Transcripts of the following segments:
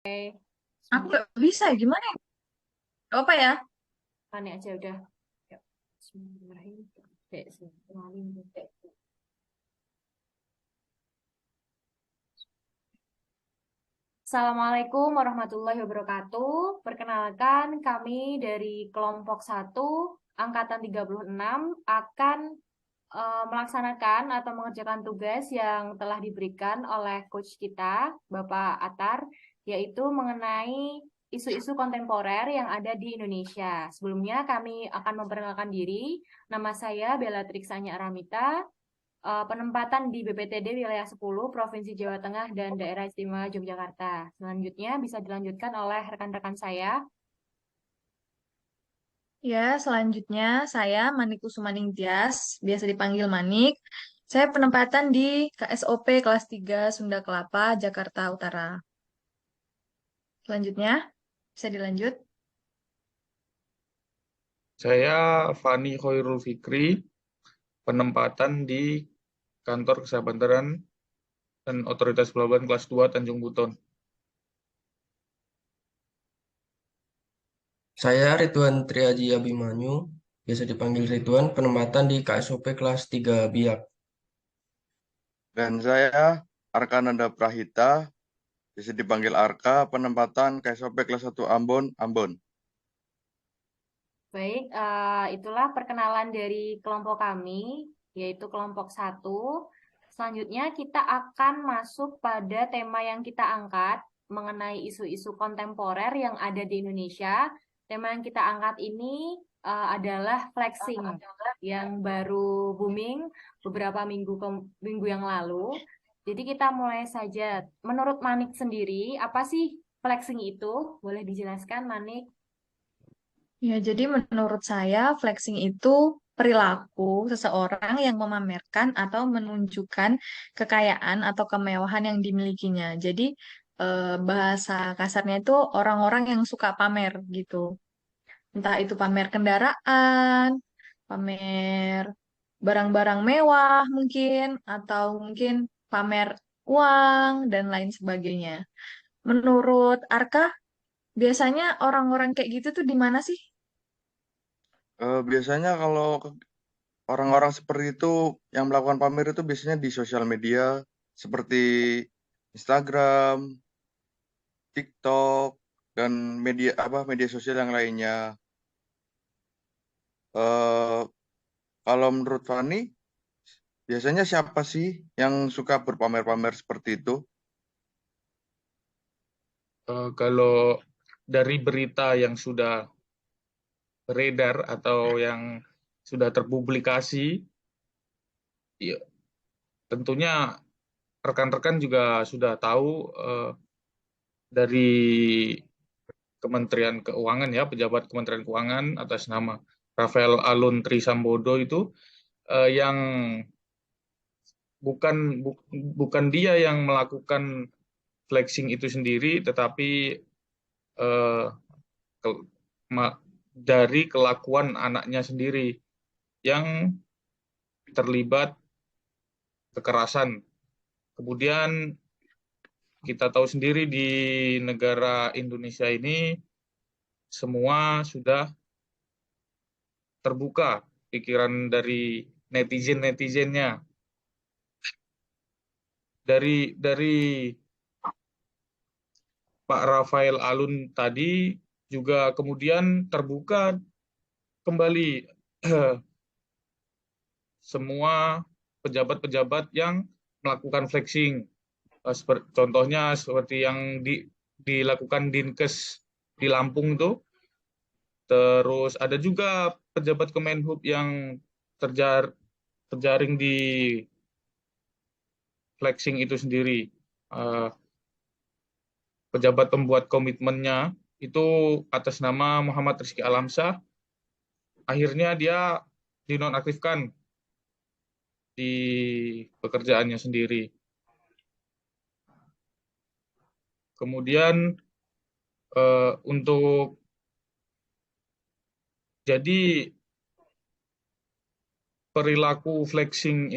Oke, Aku nggak bisa, gimana ya? Gak apa ya? panik aja udah. Yuk. Bismillahirrahmanirrahim. Oke, bismillahirrahmanirrahim. Assalamualaikum warahmatullahi wabarakatuh. Perkenalkan, kami dari kelompok 1, Angkatan 36, akan melaksanakan atau mengerjakan tugas yang telah diberikan oleh coach kita, Bapak Atar, yaitu mengenai isu-isu kontemporer yang ada di Indonesia. Sebelumnya kami akan memperkenalkan diri. Nama saya Bellatrix Anya Aramita, penempatan di BPTD Wilayah 10, Provinsi Jawa Tengah dan Daerah Istimewa Yogyakarta. Selanjutnya bisa dilanjutkan oleh rekan-rekan saya. Ya, selanjutnya saya Manik Kusumaning Tias, biasa dipanggil Manik. Saya penempatan di KSOP kelas 3 Sunda Kelapa, Jakarta Utara. Selanjutnya, bisa dilanjut. Saya Fani Khairul Fikri, penempatan di Kantor Kesabaran dan Otoritas Pelabuhan kelas 2 Tanjung Buton. Saya Ridwan Triaji Abimanyu, biasa dipanggil Ridwan, penempatan di KSOP kelas 3 Biak. Dan saya Arkananda Prahita, bisa dipanggil Arka, penempatan KSOP kelas 1 Ambon, Ambon. Baik, itulah perkenalan dari kelompok kami, yaitu kelompok 1. Selanjutnya kita akan masuk pada tema yang kita angkat mengenai isu-isu kontemporer yang ada di Indonesia. Tema yang kita angkat ini adalah flexing yang baru booming beberapa minggu yang lalu. Jadi kita mulai saja. Menurut Manik sendiri, apa sih flexing itu? Boleh dijelaskan, Manik? Ya, jadi menurut saya flexing itu perilaku seseorang yang memamerkan atau menunjukkan kekayaan atau kemewahan yang dimilikinya. Jadi bahasa kasarnya itu orang-orang yang suka pamer gitu. Entah itu pamer kendaraan, pamer barang-barang mewah mungkin, atau mungkin pamer uang dan lain sebagainya. Menurut Arka, biasanya orang-orang kayak gitu tuh di mana sih? Biasanya kalau orang-orang seperti itu yang melakukan pamer itu biasanya di sosial media seperti Instagram, TikTok, dan media sosial yang lainnya. Eh, Kalau menurut Fani, biasanya siapa sih yang suka berpamer-pamer seperti itu? Kalau dari berita yang sudah beredar atau yang sudah terpublikasi, ya, tentunya rekan-rekan juga sudah tahu dari Kementerian Keuangan, ya, pejabat Kementerian Keuangan atas nama Rafael Alun Trisambodo itu, yang bukan bukan dia yang melakukan flexing itu sendiri, tetapi eh, ke- dari kelakuan anaknya sendiri yang terlibat kekerasan. Kemudian kita tahu sendiri di negara Indonesia ini semua sudah terbuka pikiran dari netizen-netizennya. Dari Pak Rafael Alun tadi juga kemudian terbuka kembali semua pejabat-pejabat yang melakukan flexing. Contohnya seperti yang dilakukan Dinkes di Lampung itu. Terus ada juga pejabat Kemenhub yang terjaring di flexing itu sendiri. Eh, Pejabat pembuat komitmennya itu atas nama Muhammad Rizky Alamsyah, akhirnya dia dinonaktifkan di pekerjaannya sendiri. Kemudian untuk jadi perilaku flexing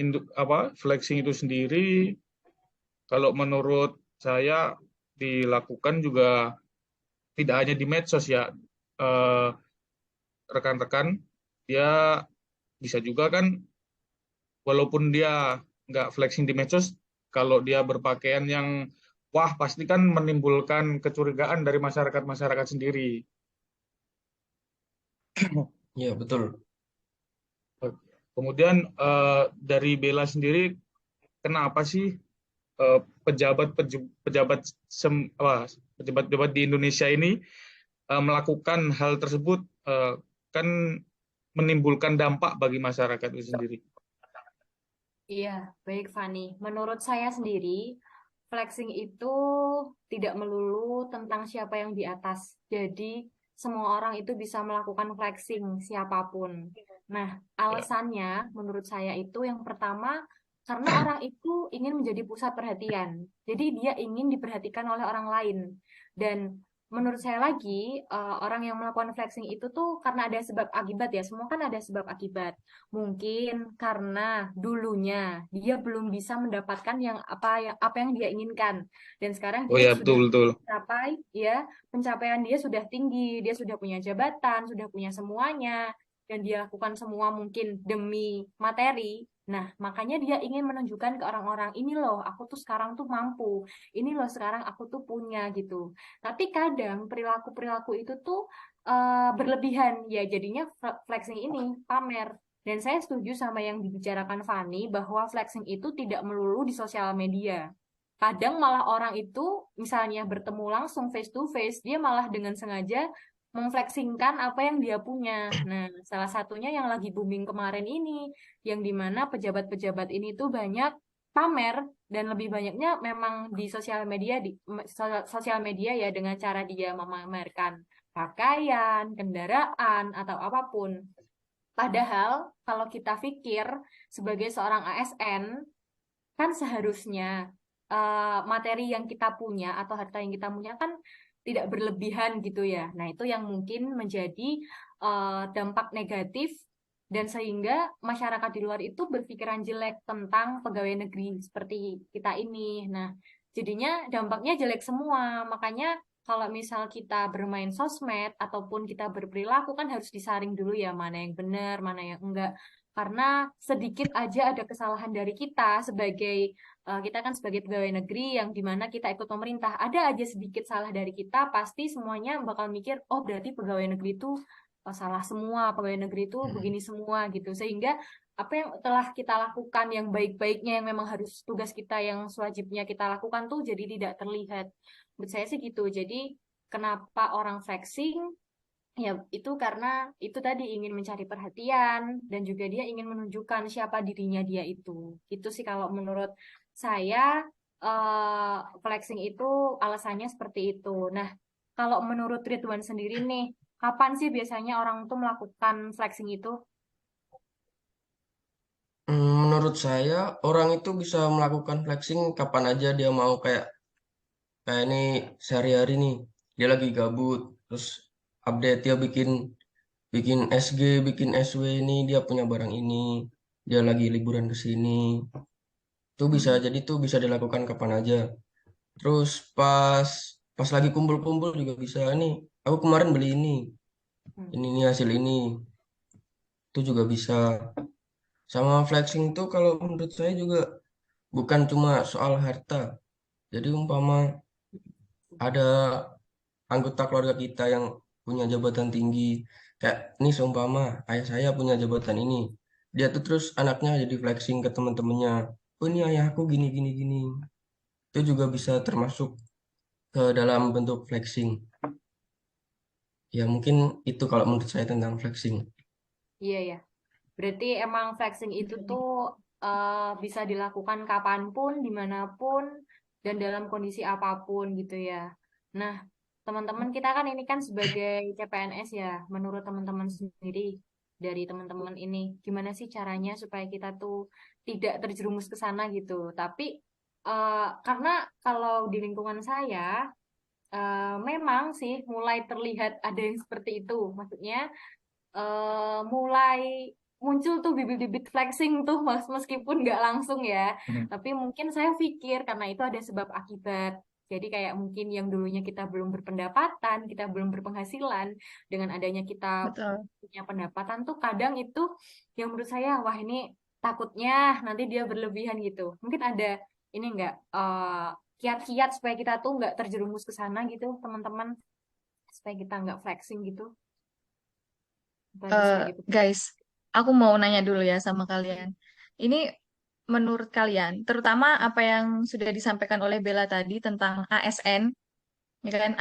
itu sendiri, kalau menurut saya dilakukan juga tidak hanya di medsos ya. Eh, Rekan-rekan, dia bisa juga kan, walaupun dia nggak flexing di medsos, kalau dia berpakaian yang wah, pasti kan menimbulkan kecurigaan dari masyarakat sendiri. Ya, betul. Kemudian dari Bella sendiri, kenapa sih eh, pejabat-pejabat di Indonesia ini melakukan hal tersebut, kan menimbulkan dampak bagi masyarakat itu sendiri. Iya, baik Fani. Menurut saya sendiri, flexing itu tidak melulu tentang siapa yang di atas. Jadi, semua orang itu bisa melakukan flexing, siapapun. Nah, Ya. alasannya menurut saya itu yang pertama, karena orang itu ingin menjadi pusat perhatian. Jadi, dia ingin diperhatikan oleh orang lain. Dan menurut saya lagi, orang yang melakukan flexing itu tuh karena ada sebab akibat ya. Semua kan ada sebab akibat. Mungkin karena dulunya dia belum bisa mendapatkan apa yang dia inginkan, dan sekarang Oh dia ya, sudah betul betul. mencapai, ya, pencapaian dia sudah tinggi, dia sudah punya jabatan, sudah punya semuanya, dan dia lakukan semua mungkin demi materi. Nah, makanya dia ingin menunjukkan ke orang-orang, ini loh, aku tuh sekarang tuh mampu, ini loh sekarang aku tuh punya gitu. Tapi kadang perilaku-perilaku itu tuh berlebihan, ya jadinya flexing ini pamer. Dan saya setuju sama yang dibicarakan Fani bahwa flexing itu tidak melulu di sosial media. Kadang malah orang itu misalnya bertemu langsung face to face, dia malah dengan sengaja memfleksingkan apa yang dia punya. Nah, salah satunya yang lagi booming kemarin ini, yang dimana pejabat-pejabat ini tuh banyak pamer, dan lebih banyaknya memang di sosial media ya, dengan cara dia memamerkan pakaian, kendaraan, atau apapun. Padahal kalau kita pikir sebagai seorang ASN, kan seharusnya materi yang kita punya atau harta yang kita punya kan tidak berlebihan gitu ya. Nah, itu yang mungkin menjadi dampak negatif, dan sehingga masyarakat di luar itu berpikiran jelek tentang pegawai negeri seperti kita ini. Nah, jadinya dampaknya jelek semua. Makanya kalau misal kita bermain sosmed ataupun kita berperilaku kan harus disaring dulu ya, mana yang benar, mana yang enggak. Karena sedikit aja ada kesalahan dari kita kan sebagai pegawai negeri yang dimana kita ikut pemerintah, ada aja sedikit salah dari kita, pasti semuanya bakal mikir, oh berarti pegawai negeri itu salah semua, pegawai negeri itu begini semua gitu. Sehingga apa yang telah kita lakukan yang baik-baiknya, yang memang harus tugas kita yang sewajibnya kita lakukan tuh jadi tidak terlihat. Menurut saya sih gitu. Jadi kenapa orang flexing? Ya, itu karena itu tadi ingin mencari perhatian, dan juga dia ingin menunjukkan siapa dirinya dia itu. Itu sih kalau menurut saya, flexing itu alasannya seperti itu. Nah, kalau menurut Ridwan sendiri nih, kapan sih biasanya orang tuh melakukan flexing itu? Menurut saya, orang itu bisa melakukan flexing kapan aja dia mau, kayak kayak ini sehari-hari nih, dia lagi gabut, terus update dia bikin bikin SG, bikin SW, ini dia punya barang ini, dia lagi liburan ke sini. Itu bisa Hmm. jadi tuh bisa dilakukan kapan aja. Terus pas pas lagi kumpul-kumpul juga bisa, nih aku kemarin beli Hmm. ini nih hasil ini, itu juga bisa. Sama flexing tuh kalau menurut saya juga bukan cuma soal harta. Jadi umpama ada anggota keluarga kita yang punya jabatan tinggi, kayak ini seumpama ayah saya punya jabatan ini, dia tuh terus anaknya jadi flexing ke teman-temannya, oh ini ayahku gini gini gini, itu juga bisa termasuk ke dalam bentuk flexing. Ya mungkin itu kalau menurut saya tentang flexing. Iya ya. Berarti emang flexing itu tuh bisa dilakukan kapanpun, dimanapun, dan dalam kondisi apapun gitu ya. Nah, teman-teman kita kan ini kan sebagai CPNS ya, menurut teman-teman sendiri, dari teman-teman ini, gimana sih caranya supaya kita tuh tidak terjerumus ke sana gitu. Tapi karena kalau di lingkungan saya, memang sih mulai terlihat ada yang seperti itu. Maksudnya mulai muncul tuh bibit-bibit flexing tuh, meskipun nggak langsung ya, Hmm. tapi mungkin saya pikir karena itu ada sebab akibat. Jadi kayak mungkin yang dulunya kita belum berpendapatan, kita belum berpenghasilan, dengan adanya kita Betul. punya pendapatan tuh kadang itu yang menurut saya, wah ini takutnya nanti dia berlebihan gitu. Mungkin ada ini enggak kiat-kiat supaya kita tuh nggak terjerumus ke sana gitu, teman-teman, supaya kita nggak flexing gitu. Bagus kayak gitu. Guys, aku mau nanya dulu ya sama kalian. Ini menurut kalian, terutama apa yang sudah disampaikan oleh Bella tadi tentang ASN, ya kan?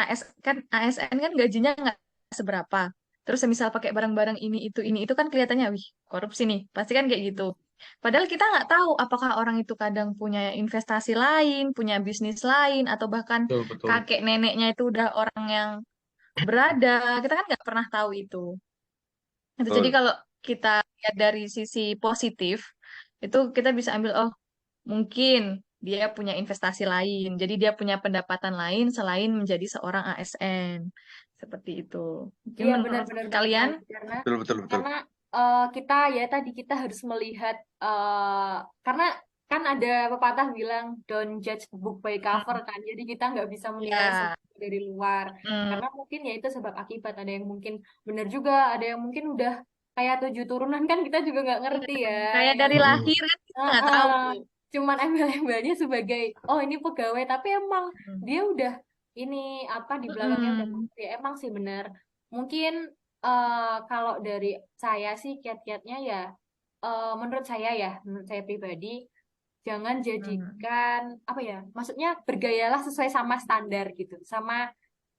ASN kan gajinya nggak seberapa. Terus misal pakai barang-barang ini itu kan kelihatannya, wih, korupsi nih. Pasti kan kayak gitu. Padahal kita nggak tahu apakah orang itu kadang punya investasi lain, punya bisnis lain, atau bahkan Betul, betul. kakek neneknya itu udah orang yang berada. Kita kan nggak pernah tahu itu. Jadi Betul. kalau kita lihat dari sisi positif, itu kita bisa ambil, oh mungkin dia punya investasi lain, jadi dia punya pendapatan lain selain menjadi seorang ASN. Seperti itu. Mungkin Iya menurut benar-benar banget kalian, Mari. Karena Betul, betul, betul. karena kita ya tadi kita harus melihat karena kan ada pepatah bilang don't judge book by cover hmm, kan. Jadi kita nggak bisa menilai ya, semua dari luar. hmm, Karena mungkin ya itu sebab akibat. Ada yang mungkin benar juga, ada yang mungkin udah kayak 7 turunan kan kita juga nggak ngerti ya. kayak dari Yang lahir kan kita nggak tahu. cuman embel-embelnya sebagai oh ini pegawai, tapi emang Hmm, dia udah ini apa di belakangnya udah hmm, ya emang sih benar. Mungkin kalau dari saya sih kiat-kiatnya ya menurut saya pribadi jangan hmm, jadikan apa ya, maksudnya bergayalah sesuai sama standar gitu, sama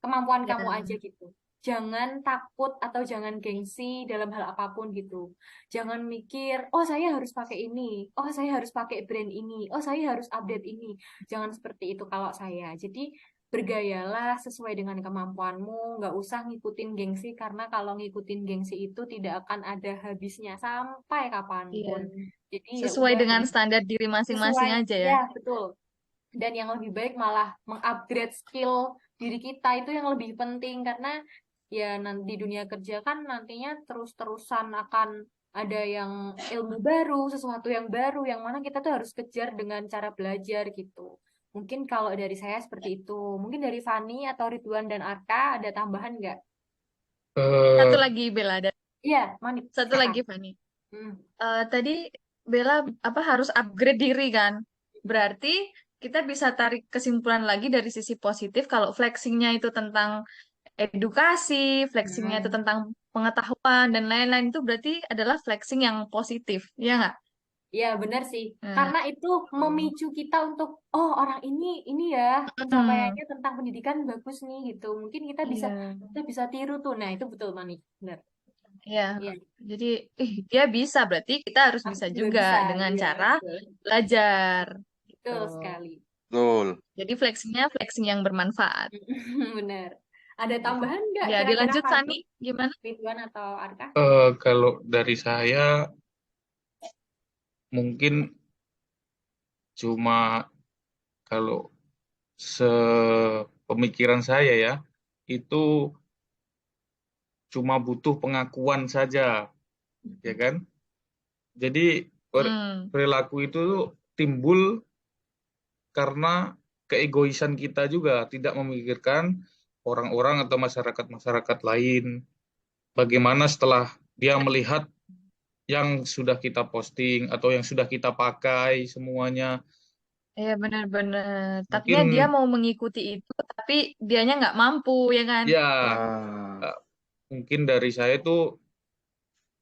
kemampuan kamu ya, aja gitu. Jangan takut atau jangan gengsi dalam hal apapun gitu. Jangan mikir, oh saya harus pakai ini, oh saya harus pakai brand ini, oh saya harus update ini. Jangan seperti itu kalau saya. Jadi bergayalah sesuai dengan kemampuanmu, nggak usah ngikutin gengsi karena kalau ngikutin gengsi itu tidak akan ada habisnya sampai iya. kapanpun. Jadi ya Sesuai udah dengan standar diri sesuai, masing-masing aja ya. ya betul. Dan yang lebih baik malah mengupgrade skill diri kita itu yang lebih penting karena ya nanti di dunia kerja kan nantinya terus-terusan akan ada yang ilmu baru, sesuatu yang baru yang mana kita tuh harus kejar dengan cara belajar gitu. Mungkin kalau dari saya seperti itu. Mungkin dari Fani atau Ridwan dan Arka ada tambahan nggak? Satu Eh, lagi Bella, dan Iya, Mani, satu silakan. lagi Fani. Hmm. Tadi Bella apa harus upgrade diri kan? Berarti kita bisa tarik kesimpulan lagi dari sisi positif kalau flexingnya itu tentang edukasi, flexingnya itu Hmm. tentang pengetahuan dan lain-lain itu berarti adalah flexing yang positif, ya nggak? Ya, benar sih. Nah, Karena itu tuh. memicu kita untuk, oh orang ini ya Hmm, pencapaiannya tentang pendidikan bagus nih gitu. Mungkin iya, kita bisa tiru tuh. Nah, itu betul Mani. Benar. iya. Iya, Jadi, dia bisa, berarti kita harus aku bisa juga juga bisa. dengan Iya, cara betul. belajar. Gitu. Betul sekali. Betul. Jadi flexingnya flexing yang bermanfaat. Benar. Ada tambahan nggak Ya, kira-kira dilanjut Fani, Sani, gimana? Ridwan atau Arka? kalau dari saya mungkin cuma kalau sepemikiran saya ya itu cuma butuh pengakuan saja, ya kan? Jadi Hmm, perilaku itu timbul karena keegoisan kita juga tidak memikirkan orang-orang atau masyarakat-masyarakat lain. Bagaimana setelah dia melihat yang sudah kita posting atau yang sudah kita pakai semuanya. iya benar-benar. Takutnya dia Mungkin mau mengikuti itu, tapi dianya nggak mampu, ya kan? ya Nah, eh, mungkin dari saya itu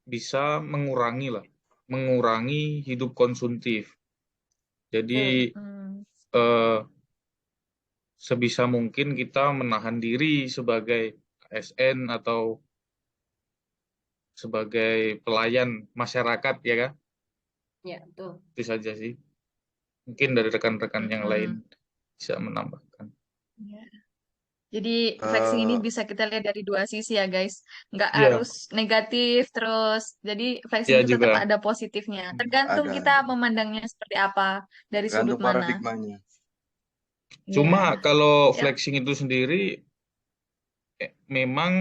bisa mengurangi hidup konsumtif. Jadi Betul. Hmm, eh, sebisa mungkin kita menahan diri sebagai ASN atau sebagai pelayan masyarakat ya kan? Ya, betul. Itu saja sih. Mungkin dari rekan-rekan yang lain mm-mm. bisa menambahkan. Ya. Jadi flexing ini eh, bisa kita lihat dari dua sisi ya guys. Nggak Iya, harus negatif terus. Jadi flexing iya itu tetap juga. ada positifnya. Tergantung kita ada. memandangnya seperti apa, dari sudut Tergantung mana. paradigmanya. Cuma Ya, kalau ya, flexing itu sendiri memang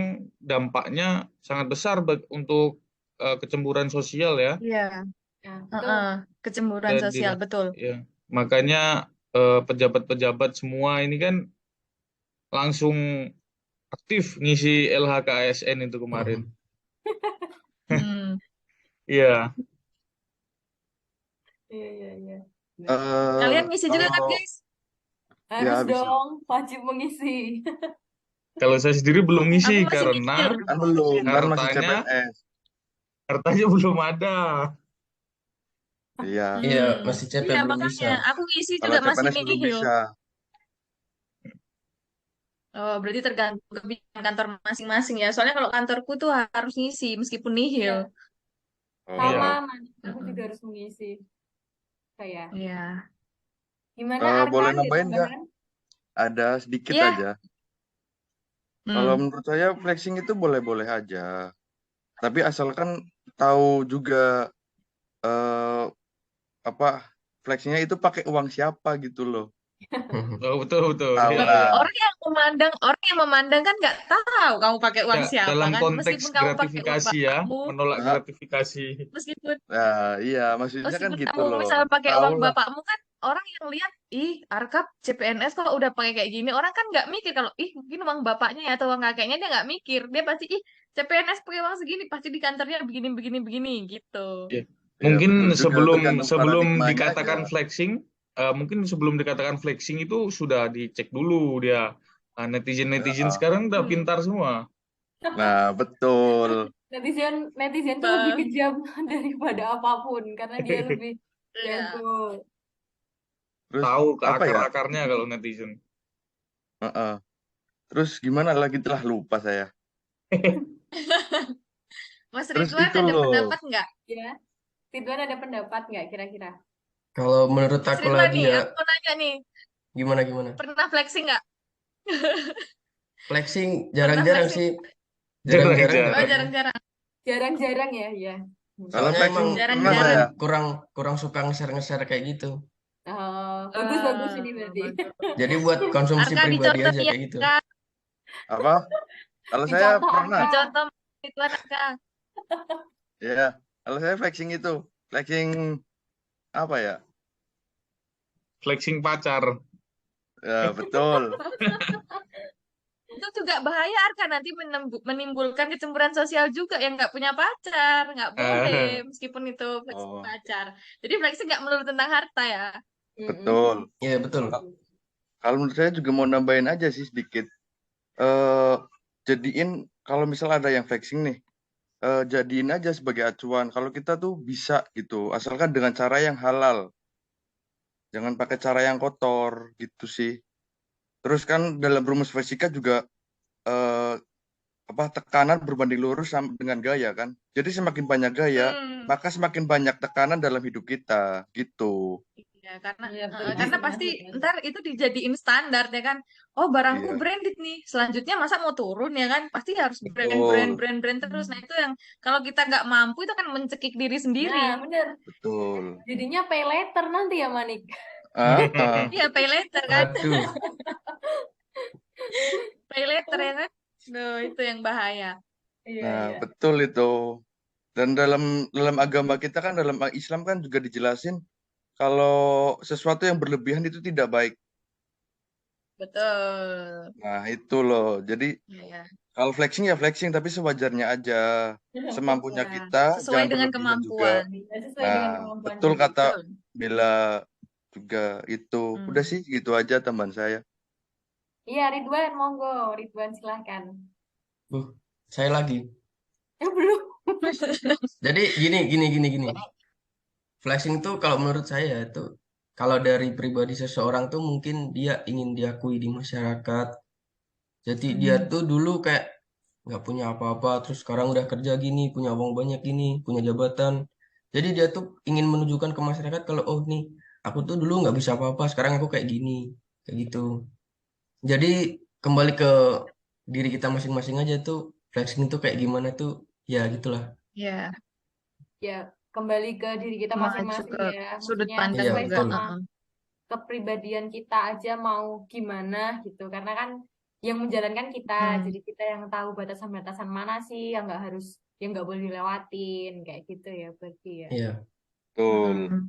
dampaknya sangat besar untuk kecemburuan sosial ya. ya. Nah, Heeh. betul. Kecemburuan Jadi sosial betul. ya makanya pejabat-pejabat semua ini kan langsung aktif ngisi LHKSN itu kemarin. Hmm. Iya, Iya, iya, iya. Benar. Kalian ngisi juga kan, Kalau guys? Harus ya bisa. dong, wajib mengisi. kalau saya sendiri belum Aku ngisi masih nyicil. karena Kan belum, kan masih hartanya CPNS. belum ada. Iya, Iya, masih CP Iya, belum bisa. makanya aku ngisi kalau juga masih CPNS belum nihil. bisa. Oh, berarti tergantung kebijakan kantor masing-masing ya. Soalnya kalau kantorku tuh harus ngisi meskipun nihil. Iya, sama, Iya. Oh, Man. Aku juga harus mengisi. Kayak, Iya. gimana Arka? boleh Ada nambahin nggak? tambahan? Ada sedikit Iya. aja. Kalau Hmm. menurut saya flexing itu boleh-boleh aja. Tapi asalkan tahu juga eh, apa flexingnya itu pakai uang siapa gitu loh. Oh, betul betul. Tahu Iya, Loh, iya. lah. orang yang memandang kan nggak tahu kamu pakai uang Ya, siapa dalam kan. konteks Meskipun kamu pakai uang gratifikasi ya, bapakmu, menolak Nah, gratifikasi. meskipun iya, maksudnya kan meskipun gitu kamu loh. misal pakai Tahu uang lah. bapakmu kan orang yang lihat, ih, Arkap CPNS kok udah pakai kayak gini. Orang kan nggak mikir kalau, ih, mungkin uang bapaknya ya atau uang kakeknya dia nggak mikir. Dia pasti, ih, CPNS pakai uang segini, pasti di kantornya begini, begini, begini, gitu. Ya. Iya, Mungkin betul juga. sebelum Tergantung sebelum paradigmanya aja. dikatakan flexing, mungkin sebelum dikatakan flexing itu sudah dicek dulu dia. Nah, netizen-netizen Ya. sekarang udah Hmm. pintar semua. Nah, betul. Netizen tuh lebih kejam daripada apapun karena dia lebih Iya. jago. Terus Tahu ke apa ya? akar-akarnya kalau netizen. Heeh. Terus gimana lagi telah lupa saya. Mas Terus Ridwan itu ada loh. pendapat nggak? Ya, Ridwan ada pendapat nggak kira-kira? Kalau menurut Mas aku Ridwan lagi nih, ya, aku mau nanya nih, gimana? pernah flexing nggak? Flexing Pernah jarang-jarang flexing? sih, jarang-jarang Oh, Jarang-jarang. jarang-jarang. Jarang-jarang ya, ya. Kalau Soalnya emang flexing pernah kurang Jarang-jarang. saya. kurang kurang suka nge-share kayak gitu. Oh, bagus-bagus ini berarti. Bagus. Jadi buat konsumsi Arka pribadi dicontoh aja nih, kayak gitu. Arka. Apa? Kalau saya Dicontoh pernah. Arka. Dicontoh Mas Ridwan, Arka. Ya. Kalau saya flexing itu. Flexing apa ya? Flexing pacar. Ya, betul. Itu juga bahaya, Arka. Nanti menimbulkan kecemburuan sosial juga yang nggak punya pacar. Nggak boleh, meskipun itu flexing Oh, pacar. Jadi flexing nggak melulu tentang harta ya. betul. Iya, betul. Kalau menurut saya juga mau nambahin aja sih sedikit. Eh, jadiin kalau misal ada yang flexing nih, jadiin aja sebagai acuan. Kalau kita tuh bisa gitu, asalkan dengan cara yang halal. Jangan pakai cara yang kotor gitu sih. Terus kan dalam rumus fisika juga eh, apa tekanan berbanding lurus dengan gaya kan. Jadi semakin banyak gaya, Hmm. maka semakin banyak tekanan dalam hidup kita gitu. Ya, karena Iya, karena betul. pasti ntar itu dijadiin standar ya kan. Oh, barangku Iya, branded nih. Selanjutnya masa mau turun ya kan? Pasti harus betul, brand terus. Nah, itu yang kalau kita nggak mampu itu kan mencekik diri sendiri. Nah, bener. betul. Jadinya pay later nanti ya, Manik. Iya, pay later kan? Aduh, Pay later ya kan? Duh, itu yang bahaya. Iya, Nah, iya. betul itu. Dan dalam agama kita kan dalam Islam kan juga dijelasin kalau sesuatu yang berlebihan itu tidak baik. Betul. Nah, itu loh. Jadi Iya, kalau flexing ya flexing tapi sewajarnya aja. Semampunya ya. kita, Sesuai jangan dengan berlebihan juga. kemampuan. Iya, sesuai Nah, dengan kemampuan betul diri. kata Betul. Bella juga itu. Udah Hmm. sih gitu aja teman saya. Iya, Ridwan, monggo. Ridwan, silahkan. saya lagi. Belum. Jadi gini. Flexing tuh kalau menurut saya itu kalau dari pribadi seseorang tuh mungkin dia ingin diakui di masyarakat. Jadi dia tuh dulu kayak nggak punya apa-apa, terus sekarang udah kerja gini, punya uang banyak gini, punya jabatan. Jadi dia tuh ingin menunjukkan ke masyarakat kalau oh nih, aku tuh dulu nggak bisa apa-apa, sekarang aku kayak gini, kayak gitu. Jadi kembali ke diri kita masing-masing aja tuh flexing tuh kayak gimana tuh, ya gitulah. Ya, Ya, kembali ke diri kita mengacu masing-masing ke ya. sudut Maksudnya pandang Iya sesuai juga. betul. sama kepribadian kita aja mau gimana gitu. Karena kan yang menjalankan kita, Hmm. jadi kita yang tahu batasan-batasan mana sih yang nggak harus, yang nggak boleh dilewatin kayak gitu ya berarti ya. Iya. Betul. Hmm.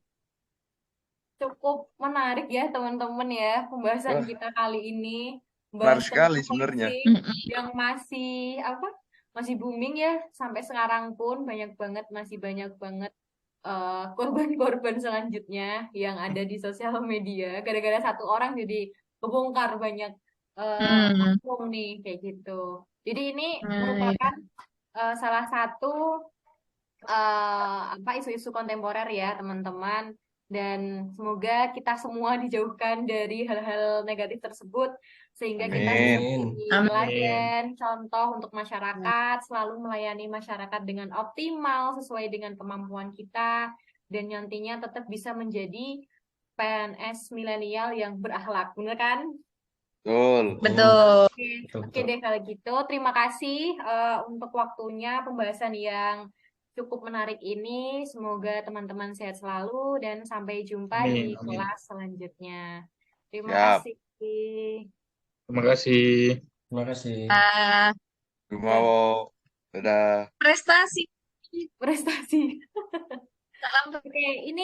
Cukup menarik ya teman-teman ya pembahasan Wah, kita kali ini. Menarik bahas sekali tentang sebenarnya. flexing Mm-mm. yang masih booming ya sampai sekarang pun masih banyak banget korban-korban selanjutnya yang ada di sosial media. Gara-gara satu orang jadi kebongkar banyak Hmm. oknum nih kayak gitu. Jadi ini Nah, ya. merupakan salah satu isu-isu kontemporer ya teman-teman, dan semoga kita semua dijauhkan dari hal-hal negatif tersebut sehingga kita bisa Amin. Amin. menjadi Amin. teladan contoh untuk masyarakat, selalu melayani masyarakat dengan optimal sesuai dengan kemampuan kita, dan nantinya tetap bisa menjadi PNS milenial yang berakhlak, bener kan? Betul. Betul. Oke, Betul, oke betul. deh kalau gitu. Terima kasih untuk waktunya pembahasan yang cukup menarik ini. Semoga teman-teman sehat selalu dan sampai jumpa di Amin, amin. kelas selanjutnya. Terima Siap. kasih. Terima kasih. Terima kasih. Ah, Rumawo. Dadah. prestasi. Prestasi. Salam Oke, ini